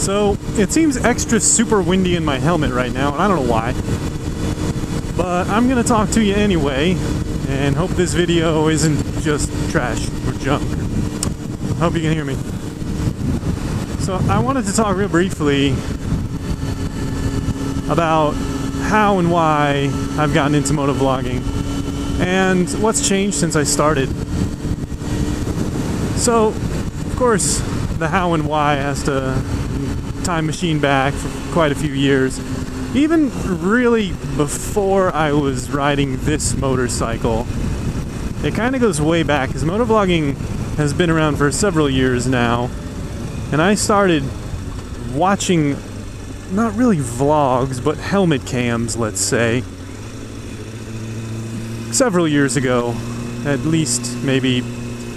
So it seems extra super windy in my helmet right now, and I don't know why. But I'm gonna talk to you anyway, and hope this video isn't just trash or junk. Hope you can hear me. So I wanted to talk real briefly about how and why I've gotten into motovlogging and what's changed since I started. So, of course, the how and why has to time machine back for quite a few years. Even really before I was riding this motorcycle. It kind of goes way back, because motovlogging has been around for several years now. And I started watching, not really vlogs, but helmet cams, let's say, several years ago. At least, maybe,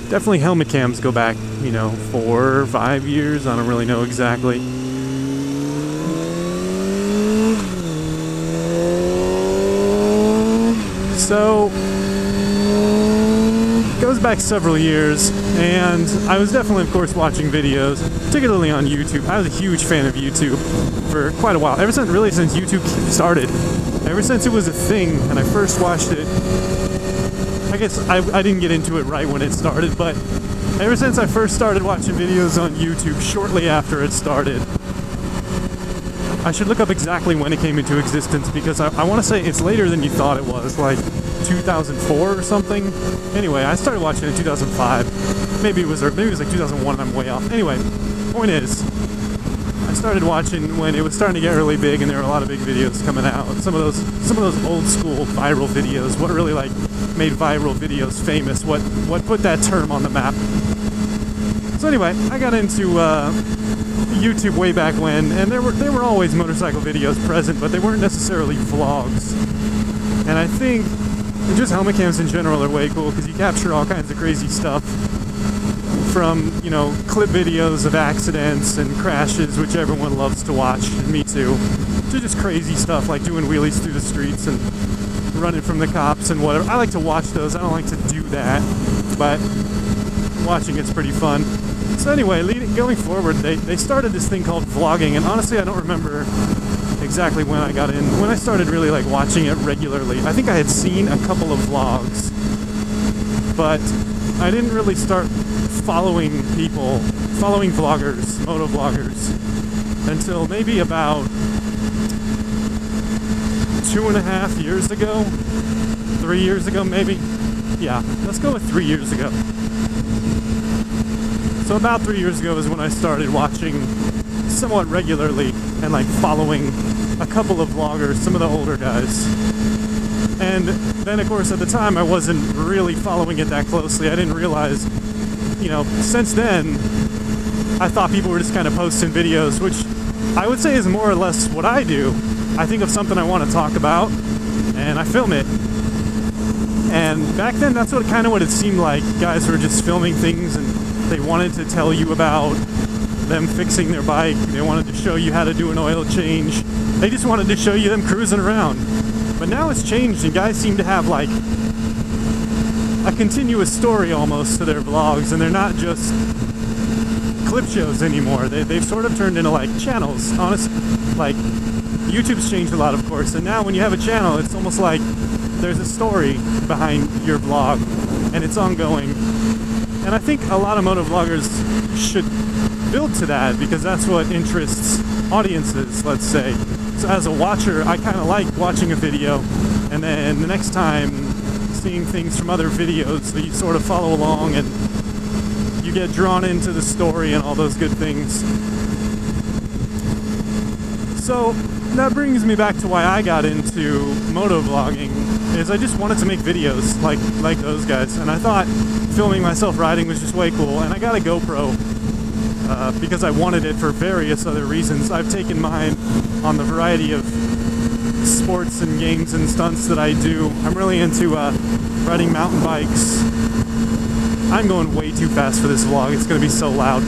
definitely helmet cams go back, 4 or 5 years, I don't really know exactly. So, it goes back several years, and I was definitely, of course, watching videos, particularly on YouTube. I was a huge fan of YouTube for quite a while, since YouTube started. Ever since it was a thing, and I first watched it, I guess I didn't get into it right when it started, but ever since I first started watching videos on YouTube, shortly after it started, I should look up exactly when it came into existence, because I want to say it's later than you thought it was, like 2004 or something. Anyway, I started watching it in 2005. Maybe it was like 2001 and I'm way off. Anyway, point is, I started watching when it was starting to get really big and there were a lot of big videos coming out. Some of those old school viral videos, what really made viral videos famous, what put that term on the map. So anyway, I got into YouTube way back when, and there were always motorcycle videos present, but they weren't necessarily vlogs. And I think just helmet cams in general are way cool, because you capture all kinds of crazy stuff, from clip videos of accidents and crashes, which everyone loves to watch, and me too, to just crazy stuff like doing wheelies through the streets and running from the cops and whatever. I like to watch those. I don't like to do that, but watching it's pretty fun. So anyway, going forward, they started this thing called vlogging, and honestly I don't remember exactly when I got in. When I started really watching it regularly, I think I had seen a couple of vlogs, but I didn't really start following vloggers, motovloggers, until maybe about 2.5 years ago, 3 years ago maybe. Yeah, let's go with 3 years ago. So about 3 years ago is when I started watching somewhat regularly and following a couple of vloggers, some of the older guys. And then of course at the time I wasn't really following it that closely. I didn't realize, since then I thought people were just kind of posting videos, which I would say is more or less what I do. I think of something I want to talk about and I film it. And back then that's what it seemed like. Guys were just filming things and they wanted to tell you about them fixing their bike. They wanted to show you how to do an oil change. They just wanted to show you them cruising around. But now it's changed, and guys seem to have a continuous story almost to their vlogs, and they're not just clip shows anymore. They've sort of turned into channels. Honestly, YouTube's changed a lot, of course, and now when you have a channel, it's almost like there's a story behind your vlog, and it's ongoing. And I think a lot of motovloggers should build to that, because that's what interests audiences, let's say. So as a watcher, I kind of like watching a video, and then the next time seeing things from other videos, so you sort of follow along and you get drawn into the story and all those good things. So that brings me back to why I got into motovlogging, is I just wanted to make videos like those guys, and I thought filming myself riding was just way cool, and I got a GoPro because I wanted it for various other reasons. I've taken mine on the variety of sports and games and stunts that I do. I'm really into riding mountain bikes. I'm going way too fast for this vlog, it's going to be so loud.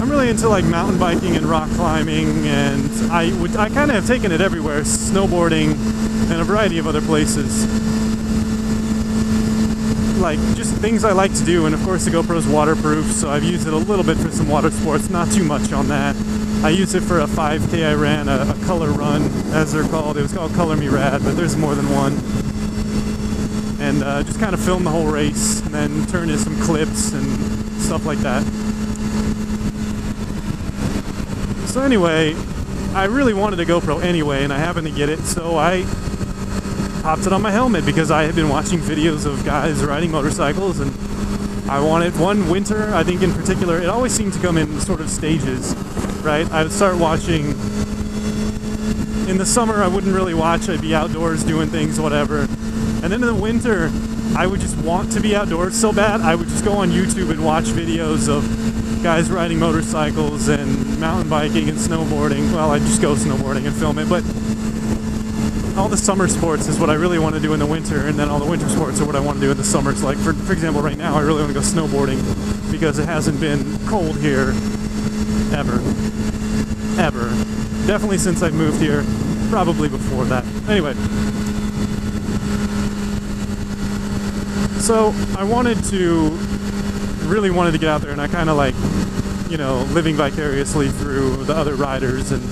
I'm really into mountain biking and rock climbing, and I kind of have taken it everywhere, snowboarding and a variety of other places. like just things I like to do, and of course the GoPro's waterproof, so I've used it a little bit for some water sports, not too much on that. I used it for a 5K I ran, a color run, as they're called. It was called Color Me Rad, but there's more than one. And just kind of filmed the whole race, and then turned in some clips and stuff like that. So anyway, I really wanted a GoPro anyway, and I happened to get it, so I popped it on my helmet because I had been watching videos of guys riding motorcycles, and I wanted one winter, I think in particular, it always seemed to come in sort of stages, right? I would start watching, in the summer I wouldn't really watch, I'd be outdoors doing things, whatever, and then in the winter I would just want to be outdoors so bad, I would just go on YouTube and watch videos of guys riding motorcycles and mountain biking and snowboarding. Well, I'd just go snowboarding and film it, but all the summer sports is what I really want to do in the winter, and then all the winter sports are what I want to do in the summer. So like, for example, right now I really want to go snowboarding because it hasn't been cold here ever. Definitely since I moved here, probably before that. Anyway, so I really wanted to get out there, and I kind of like, living vicariously through the other riders, and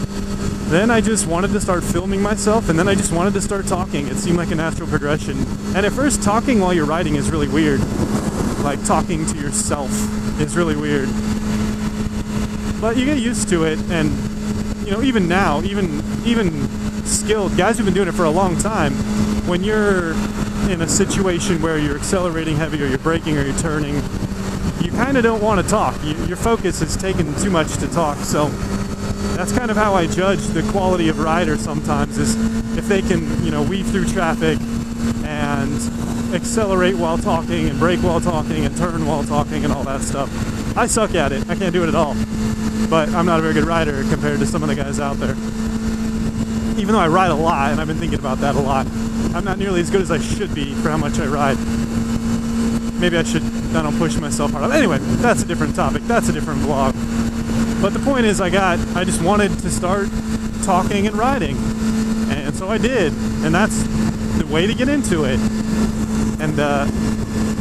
then I just wanted to start filming myself, and then I just wanted to start talking. It seemed like a natural progression. And at first, talking while you're riding is really weird. Like, talking to yourself is really weird. But you get used to it, and, even now, even skilled guys who've been doing it for a long time, when you're in a situation where you're accelerating heavy, or you're braking, or you're turning, you kind of don't want to talk. Your focus is taken too much to talk, so that's kind of how I judge the quality of rider sometimes, is if they can, weave through traffic and accelerate while talking and brake while talking and turn while talking and all that stuff. I suck at it. I can't do it at all. But I'm not a very good rider compared to some of the guys out there. Even though I ride a lot, and I've been thinking about that a lot, I'm not nearly as good as I should be for how much I ride. Maybe I don't push myself hard. Anyway, that's a different topic. That's a different vlog. But the point is, I just wanted to start talking and riding, and so I did, and that's the way to get into it. And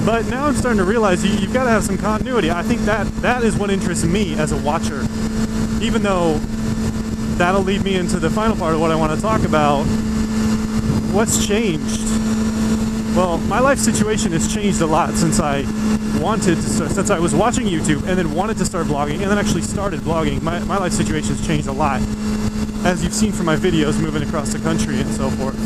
but now I'm starting to realize you've got to have some continuity. I think that is what interests me as a watcher, even though that'll lead me into the final part of what I want to talk about. What's changed? Well, my life situation has changed a lot since I was watching YouTube and then wanted to start vlogging and then actually started vlogging. My life situation has changed a lot, as you've seen from my videos moving across the country and so forth.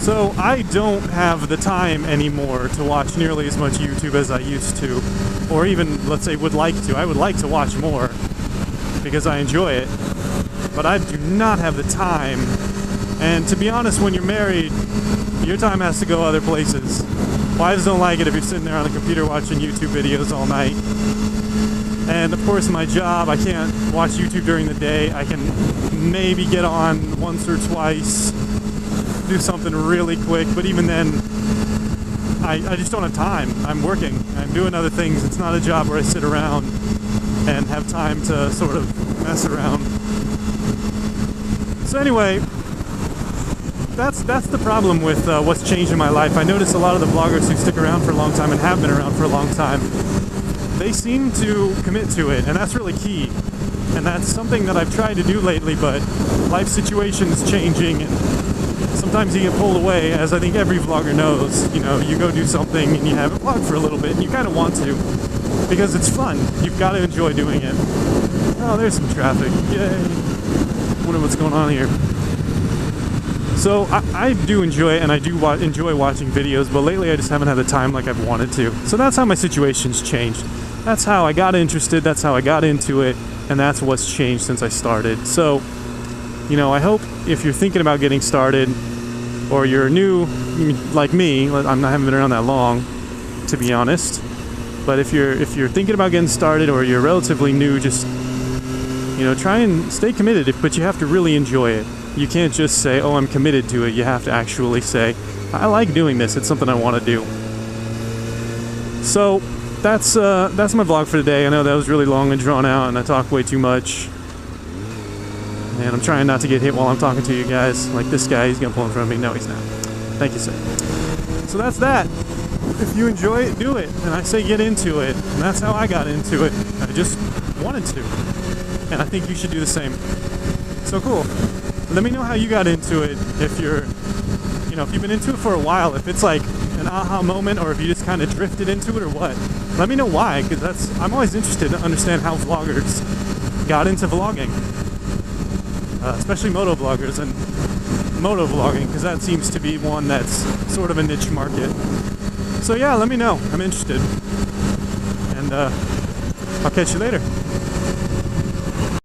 So I don't have the time anymore to watch nearly as much YouTube as I used to, or even, let's say, would like to. I would like to watch more because I enjoy it, but I do not have the time. And to be honest, when you're married, your time has to go other places. Wives don't like it if you're sitting there on a computer watching YouTube videos all night. And of course, my job, I can't watch YouTube during the day. I can maybe get on once or twice, do something really quick, but even then, I just don't have time. I'm working. I'm doing other things. It's not a job where I sit around and have time to sort of mess around. So anyway, that's the problem with what's changed in my life. I notice a lot of the vloggers who stick around for a long time and have been around for a long time, they seem to commit to it, and that's really key. And that's something that I've tried to do lately, but life situation's changing, and sometimes you get pulled away, as I think every vlogger knows. You go do something and you haven't vlogged for a little bit, and you kind of want to, because it's fun. You've got to enjoy doing it. Oh, there's some traffic. Yay. Wonder what's going on here. So I do enjoy it, and I do enjoy watching videos, but lately I just haven't had the time like I've wanted to. So that's how my situation's changed. That's how I got interested, that's how I got into it, and that's what's changed since I started. So, I hope if you're thinking about getting started, or you're new, like me, I haven't been around that long, to be honest, but if you're thinking about getting started, or you're relatively new, just, try and stay committed, but you have to really enjoy it. You can't just say, oh, I'm committed to it. You have to actually say, I like doing this. It's something I want to do. So that's my vlog for today. I know that was really long and drawn out, and I talk way too much. And I'm trying not to get hit while I'm talking to you guys. Like this guy, he's going to pull in front of me. No, he's not. Thank you, sir. So that's that. If you enjoy it, do it. And I say get into it. And that's how I got into it. I just wanted to. And I think you should do the same. So cool. Let me know how you got into it. If you're, if you've been into it for a while, if it's like an aha moment, or if you just kind of drifted into it or what. Let me know why, because I'm always interested to understand how vloggers got into vlogging. Especially moto-vloggers and moto-vlogging, because that seems to be one that's sort of a niche market. So yeah, let me know. I'm interested. And I'll catch you later.